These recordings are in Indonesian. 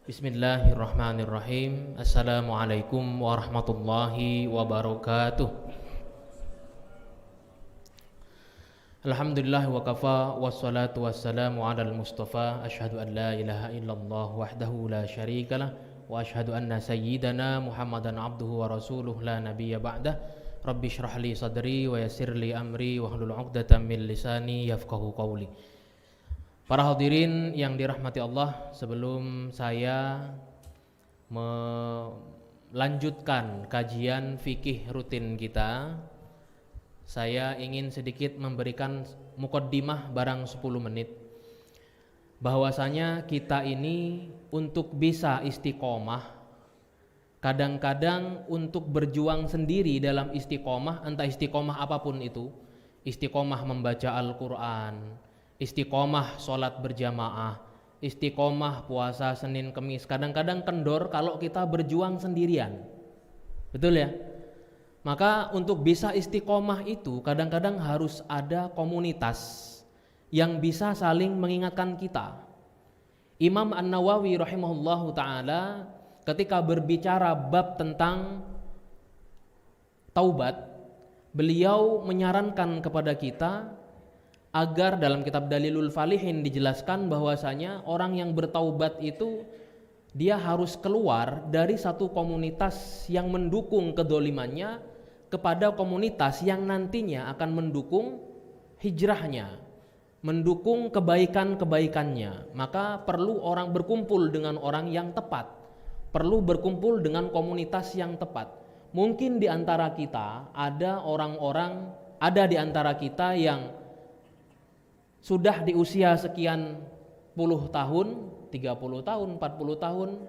Bismillahirrahmanirrahim. Assalamualaikum warahmatullahi wabarakatuh. Alhamdulillah wa kafa wassalatu wassalamu ala al-mustafa. Ashhadu an la ilaha illallah wahdahu la syarikalah wa ashhadu anna sayyidana Muhammadan abduhu wa rasuluh la nabiyya ba'dah. Rabbi shrah li sadri wa yassir li amri wahlul 'uqdatam min lisani yafqahu qawli. Para hadirin yang dirahmati Allah, sebelum saya melanjutkan kajian fikih rutin kita, saya ingin sedikit memberikan muqaddimah barang 10 menit bahwasanya kita ini untuk bisa istiqomah, kadang-kadang untuk berjuang sendiri dalam istiqomah, entah istiqomah apapun itu, istiqomah membaca Al-Quran, istiqomah sholat berjamaah, istiqomah puasa Senin Kemis, kadang-kadang kendor kalau kita berjuang sendirian. Betul ya? Maka untuk bisa istiqomah itu kadang-kadang harus ada komunitas yang bisa saling mengingatkan kita. Imam An-Nawawi rahimahullahu ta'ala ketika berbicara bab tentang taubat, beliau menyarankan kepada kita agar dalam kitab Dalilul Falihin dijelaskan bahwasanya orang yang bertaubat itu dia harus keluar dari satu komunitas yang mendukung kedolimannya kepada komunitas yang nantinya akan mendukung hijrahnya, mendukung kebaikan-kebaikannya. Maka perlu orang berkumpul dengan orang yang tepat, perlu berkumpul dengan komunitas yang tepat. Mungkin di antara kita ada di antara kita yang sudah di usia sekian puluh tahun, 30 tahun, 40 tahun,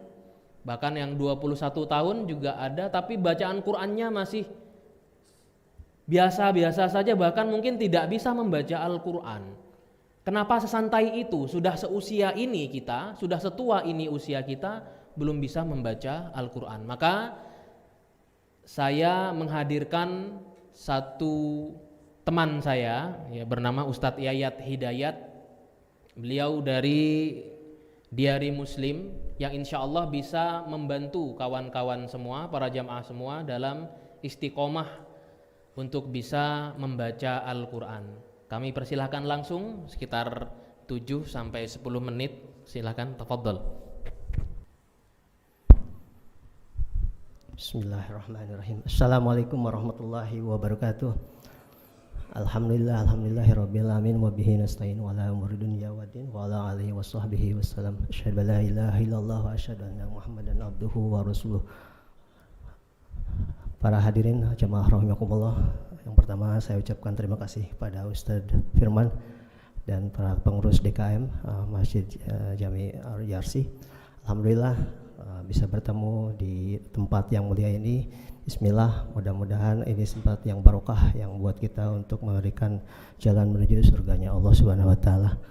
bahkan yang 21 tahun juga ada, tapi bacaan Qur'annya masih biasa-biasa saja, bahkan mungkin tidak bisa membaca Al-Qur'an. Kenapa sesantai itu? Sudah seusia ini kita, sudah setua ini usia kita, belum bisa membaca Al-Qur'an. Maka saya menghadirkan satu teman saya ya, bernama Ustadz Yayat Hidayat. Beliau dari Diari Muslim yang insya Allah bisa membantu kawan-kawan semua, para jamaah semua dalam istiqomah untuk bisa membaca Al-Quran. Kami persilahkan langsung sekitar 7 sampai 10 menit. Silahkan, tafadhol. Bismillahirrahmanirrahim. Assalamualaikum warahmatullahi wabarakatuh. Alhamdulillahirabbil alamin wa bihi nasta'in wa ala umuri dunya waddin wa ala alihi washabbihi wasallam. Asyhadu an la ilaha illallah wa asyhadu anna Muhammadan abduhu wa rasuluh. Para hadirin jamaah rahimakumullah, yang pertama saya ucapkan terima kasih pada Ustadz Firman dan para pengurus DKM Masjid Jami Al-Yarsi. Alhamdulillah bisa bertemu di tempat yang mulia ini. Bismillah, mudah-mudahan ini tempat yang barokah yang buat kita untuk memberikan jalan menuju surganya Allah Subhanahu wa taala.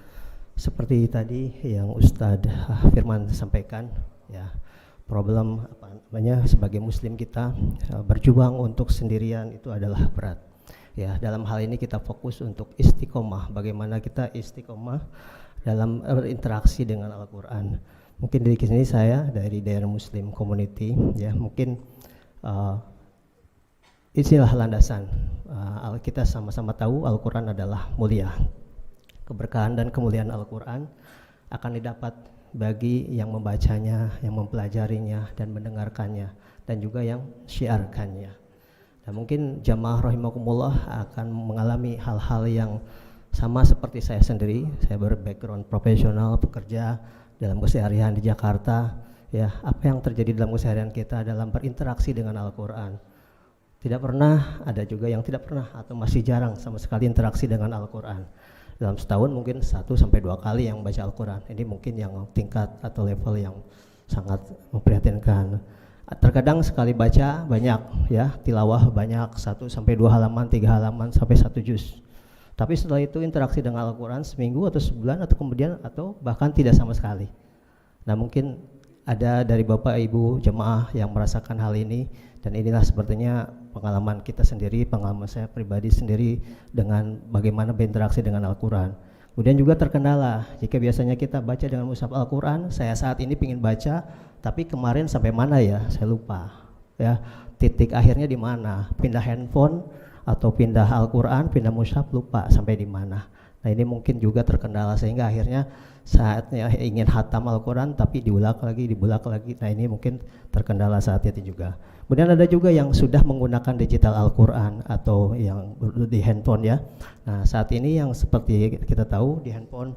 Seperti tadi yang Ustadz Firman sampaikan ya, problem sebagai muslim kita berjuang untuk sendirian itu adalah berat. Ya, dalam hal ini kita fokus untuk istiqomah, bagaimana kita istiqomah dalam berinteraksi dengan Al-Qur'an. Mungkin dari sini saya dari daerah Muslim Community ya, mungkin inilah landasan. Kita sama-sama tahu Al-Quran adalah mulia. Keberkahan dan kemuliaan Al-Quran akan didapat bagi yang membacanya, yang mempelajarinya dan mendengarkannya, dan juga yang syiarkannya. Dan mungkin jamaah rahimakumullah akan mengalami hal-hal yang sama seperti saya sendiri. Saya berbackground profesional, bekerja dalam keseharian di Jakarta. Ya, apa yang terjadi dalam keseharian kita dalam berinteraksi dengan Al-Quran. Tidak pernah, ada juga yang tidak pernah atau masih jarang sama sekali interaksi dengan Al-Quran. Dalam setahun mungkin 1-2 kali yang baca Al-Quran. Ini mungkin yang tingkat atau level yang sangat memprihatinkan. Terkadang sekali baca banyak ya, tilawah banyak, 1-2 halaman, 3 halaman sampai 1 juz. Tapi setelah itu interaksi dengan Al-Quran seminggu atau sebulan atau kemudian atau bahkan tidak sama sekali. Nah, mungkin ada dari Bapak Ibu jemaah yang merasakan hal ini, dan inilah sepertinya pengalaman kita sendiri, pengalaman saya pribadi sendiri dengan bagaimana berinteraksi dengan Al-Quran. Kemudian juga terkendala, jika biasanya kita baca dengan mushaf Al-Quran, saya saat ini ingin baca, tapi kemarin sampai mana ya, saya lupa. Ya, titik akhirnya di mana, pindah handphone atau pindah Al-Quran, pindah mushaf, lupa sampai di mana. Nah ini mungkin juga terkendala, sehingga akhirnya saatnya ingin hatam Al-Quran tapi diulang lagi. Nah ini mungkin terkendala saat itu juga. Kemudian ada juga yang sudah menggunakan digital Al-Quran atau yang di handphone ya. Nah saat ini yang seperti kita tahu di handphone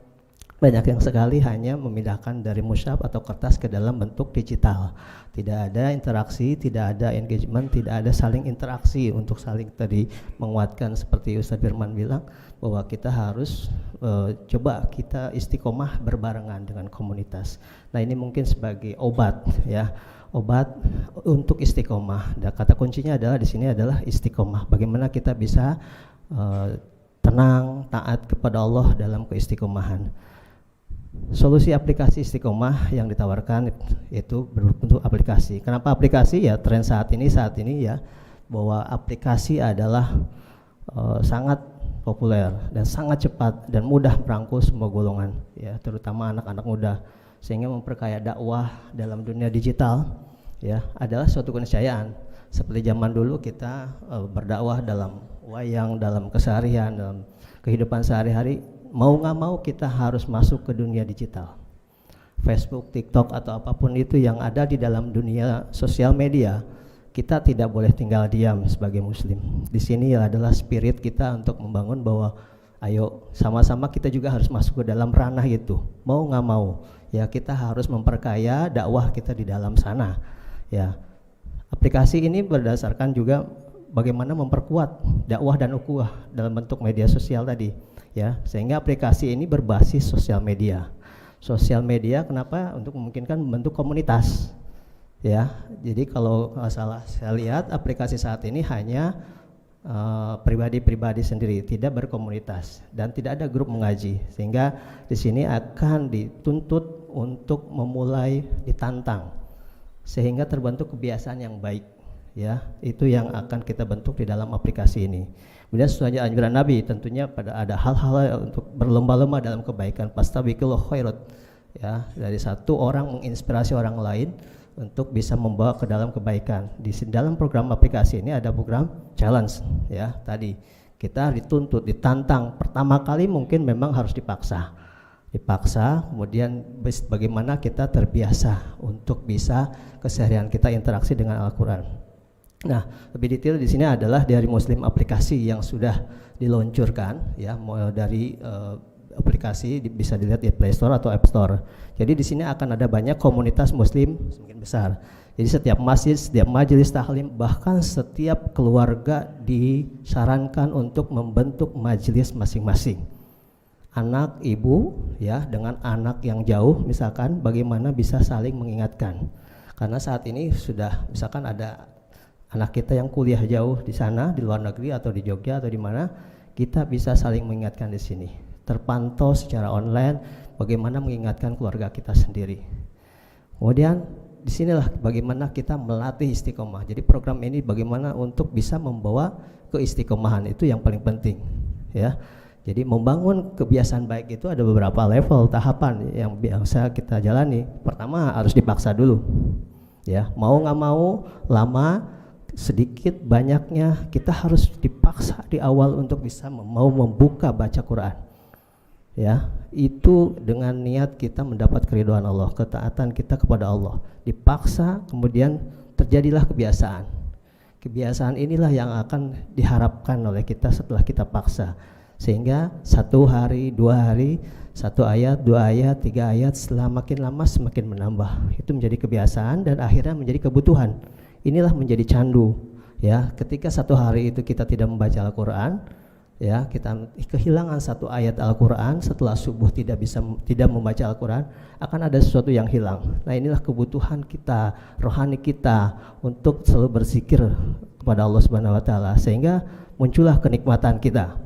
banyak yang sekali hanya memindahkan dari mushaf atau kertas ke dalam bentuk digital. Tidak ada interaksi, tidak ada engagement, tidak ada saling interaksi untuk saling tadi menguatkan seperti Ustaz Firman bilang bahwa kita harus coba kita istiqomah berbarengan dengan komunitas. Nah ini mungkin sebagai obat ya, obat untuk istiqomah. Dan kata kuncinya adalah di sini adalah istiqomah. Bagaimana kita bisa tenang, taat kepada Allah dalam keistiqomahan. Solusi aplikasi istiqomah yang ditawarkan itu berbentuk aplikasi. Kenapa aplikasi? Ya tren saat ini ya bahwa aplikasi adalah sangat populer dan sangat cepat dan mudah merangkul semua golongan ya, terutama anak-anak muda, sehingga memperkaya dakwah dalam dunia digital ya adalah suatu keniscayaan. Seperti zaman dulu kita berdakwah dalam wayang, dalam keseharian, dalam kehidupan sehari-hari, mau nggak mau kita harus masuk ke dunia digital. Facebook, TikTok atau apapun itu yang ada di dalam dunia sosial media, kita tidak boleh tinggal diam sebagai muslim. Di sini adalah spirit kita untuk membangun bahwa ayo sama-sama kita juga harus masuk ke dalam ranah itu. Mau nggak mau ya kita harus memperkaya dakwah kita di dalam sana ya. Aplikasi ini berdasarkan juga bagaimana memperkuat dakwah dan ukhuwah dalam bentuk media sosial tadi ya, sehingga aplikasi ini berbasis sosial media. Sosial media kenapa? Untuk memungkinkan membentuk komunitas ya. Jadi kalau nggak salah saya lihat aplikasi saat ini hanya pribadi-pribadi sendiri, tidak berkomunitas dan tidak ada grup mengaji, sehingga di sini akan dituntut untuk memulai ditantang sehingga terbentuk kebiasaan yang baik ya. Itu yang akan kita bentuk di dalam aplikasi ini. Kemudian sesuai anjuran Nabi, tentunya pada ada hal-hal untuk berlomba-lomba dalam kebaikan, fastabiqul khairat ya, dari satu orang menginspirasi orang lain untuk bisa membawa ke dalam kebaikan. Di dalam program aplikasi ini ada program challenge ya, tadi kita dituntut, ditantang. Pertama kali mungkin memang harus dipaksa, kemudian bagaimana kita terbiasa untuk bisa keseharian kita interaksi dengan Al-Quran. Nah, lebih detail di sini adalah dari Muslim aplikasi yang sudah diluncurkan ya, dari aplikasi bisa dilihat di Play Store atau App Store. Jadi di sini akan ada banyak komunitas Muslim semakin besar. Jadi setiap masjid, setiap majelis taklim, bahkan setiap keluarga disarankan untuk membentuk majelis masing-masing. Anak ibu ya dengan anak yang jauh misalkan bagaimana bisa saling mengingatkan. Karena saat ini sudah misalkan ada anak kita yang kuliah jauh di sana, di luar negeri atau di Jogja atau di mana, kita bisa saling mengingatkan di sini. Terpantau secara online bagaimana mengingatkan keluarga kita sendiri. Kemudian disinilah bagaimana kita melatih istiqomah. Jadi program ini bagaimana untuk bisa membawa keistiqomahan, itu yang paling penting ya. Jadi membangun kebiasaan baik itu ada beberapa level tahapan yang biasa kita jalani. Pertama harus dipaksa dulu ya, mau nggak mau, lama sedikit banyaknya kita harus dipaksa di awal untuk bisa mau membuka baca Quran ya. Itu dengan niat kita mendapat keridhaan Allah, ketaatan kita kepada Allah, dipaksa, kemudian terjadilah kebiasaan inilah yang akan diharapkan oleh kita setelah kita paksa, sehingga 1 hari, 2 hari, 1 ayat, 2 ayat, 3 ayat, setelah makin lama semakin menambah. Itu menjadi kebiasaan dan akhirnya menjadi kebutuhan. Inilah menjadi candu ya. Ketika 1 hari itu kita tidak membaca Al-Quran ya, kita kehilangan 1 ayat Al-Quran, setelah subuh tidak membaca Al-Quran, akan ada sesuatu yang hilang. Nah inilah kebutuhan kita, rohani kita untuk selalu berzikir kepada Allah Subhanahu wa Ta'ala, sehingga muncullah kenikmatan kita,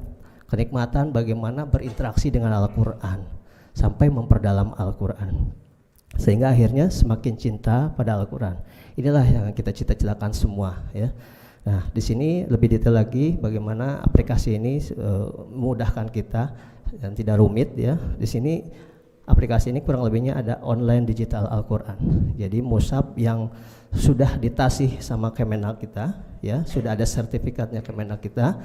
kenikmatan bagaimana berinteraksi dengan Al-Quran sampai memperdalam Al-Quran, sehingga akhirnya semakin cinta pada Al-Quran. Inilah yang kita cita-citakan semua ya. Nah di sini lebih detail lagi bagaimana aplikasi ini memudahkan kita dan tidak rumit ya. Di sini aplikasi ini kurang lebihnya ada online digital Al-Quran. Jadi mushaf yang sudah ditasih sama Kemenak kita, ya, sudah ada sertifikatnya Kemenak kita,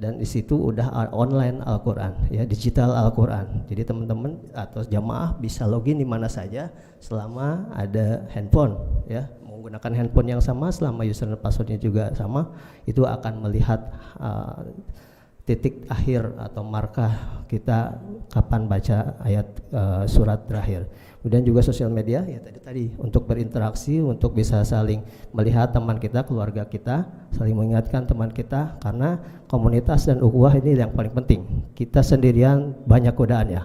dan di situ udah online Al-Quran, ya, digital Al-Quran. Jadi teman-teman atau jamaah bisa login di mana saja selama ada handphone, ya, menggunakan handphone yang sama, selama user dan passwordnya juga sama, itu akan melihat titik akhir atau markah kita kapan baca ayat surat terakhir. Kemudian juga sosial media ya tadi untuk berinteraksi, untuk bisa saling melihat teman kita, keluarga kita, saling mengingatkan teman kita, karena komunitas dan ukhuwah ini yang paling penting. Kita sendirian banyak godaan ya.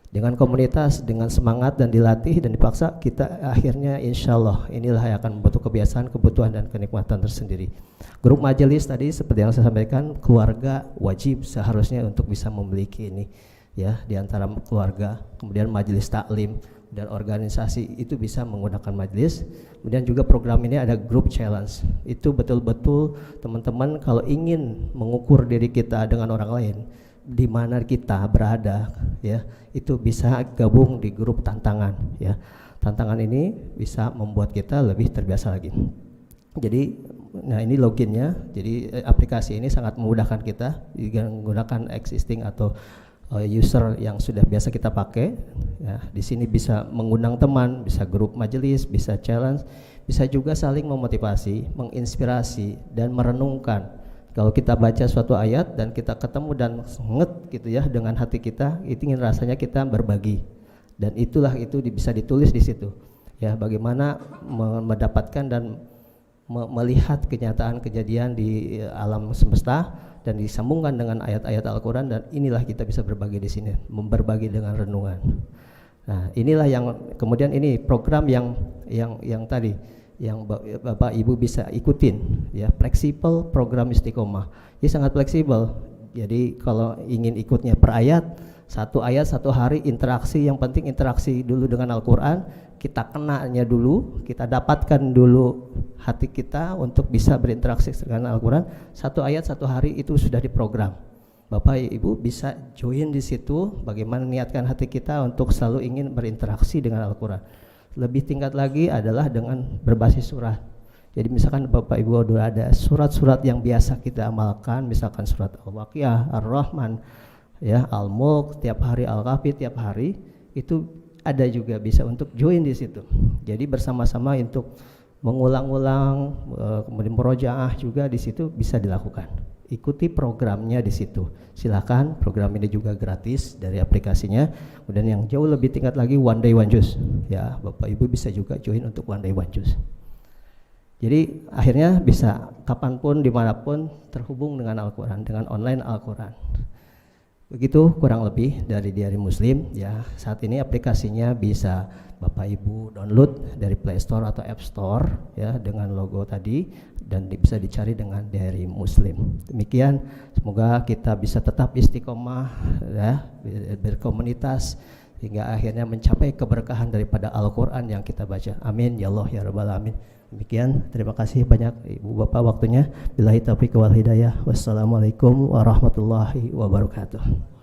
Dengan komunitas, dengan semangat dan dilatih dan dipaksa, kita akhirnya insya Allah inilah yang akan membentuk kebiasaan, kebutuhan dan kenikmatan tersendiri. Grup majelis tadi seperti yang saya sampaikan, keluarga wajib seharusnya untuk bisa memiliki ini ya, di antara keluarga. Kemudian majelis taklim dan organisasi itu bisa menggunakan majelis. Kemudian juga program ini ada group challenge. Itu betul-betul teman-teman kalau ingin mengukur diri kita dengan orang lain, di mana kita berada ya, itu bisa gabung di grup tantangan ya. Tantangan ini bisa membuat kita lebih terbiasa lagi. Jadi nah ini loginnya. Jadi aplikasi ini sangat memudahkan kita menggunakan existing atau user yang sudah biasa kita pakai ya. Di sini bisa mengundang teman, bisa grup majelis, bisa challenge, bisa juga saling memotivasi, menginspirasi dan merenungkan. Kalau kita baca suatu ayat dan kita ketemu dan nget gitu ya dengan hati kita, itu ingin rasanya kita berbagi, dan itulah itu bisa ditulis di situ ya, bagaimana mendapatkan dan melihat kenyataan kejadian di alam semesta dan disambungkan dengan ayat-ayat Al-Quran, dan inilah kita bisa berbagi di sini, berbagi dengan renungan. Nah inilah yang kemudian ini program yang tadi yang Bapak Ibu bisa ikutin ya, fleksibel program Istiqomah. Ini sangat fleksibel. Jadi kalau ingin ikutnya per ayat satu hari interaksi, yang penting interaksi dulu dengan Al-Quran, kita kenanya dulu, kita dapatkan dulu hati kita untuk bisa berinteraksi dengan Al-Quran. Satu ayat satu hari itu sudah diprogram. Bapak Ibu bisa join di situ, bagaimana niatkan hati kita untuk selalu ingin berinteraksi dengan Al-Quran. Lebih tingkat lagi adalah dengan berbasis surat. Jadi misalkan Bapak Ibu sudah ada surat-surat yang biasa kita amalkan, misalkan surat Al-Waqiah, Ar-Rahman, ya, Al-Mulk tiap hari, Al-Kahfi tiap hari, itu ada juga bisa untuk join di situ. Jadi bersama-sama untuk mengulang-ulang, kemudian murojaah juga di situ bisa dilakukan. Ikuti programnya di situ. Silakan, program ini juga gratis dari aplikasinya. Kemudian yang jauh lebih tingkat lagi One Day One Juz. Ya, Bapak Ibu bisa juga join untuk One Day One Juz. Jadi akhirnya bisa kapanpun, dimanapun terhubung dengan Al-Quran, dengan online Al-Quran. Begitu kurang lebih dari Diari Muslim ya. Saat ini aplikasinya bisa Bapak Ibu download dari Play Store atau App Store ya, dengan logo tadi, dan bisa dicari dengan Diari Muslim. Demikian, semoga kita bisa tetap istiqomah ya, berkomunitas hingga akhirnya mencapai keberkahan daripada Al-Quran yang kita baca. Amin ya Allah ya Rabbal Alamin. Demikian, terima kasih banyak Ibu Bapak waktunya. Billahi taufiq wal hidayah. Wassalamualaikum warahmatullahi wabarakatuh.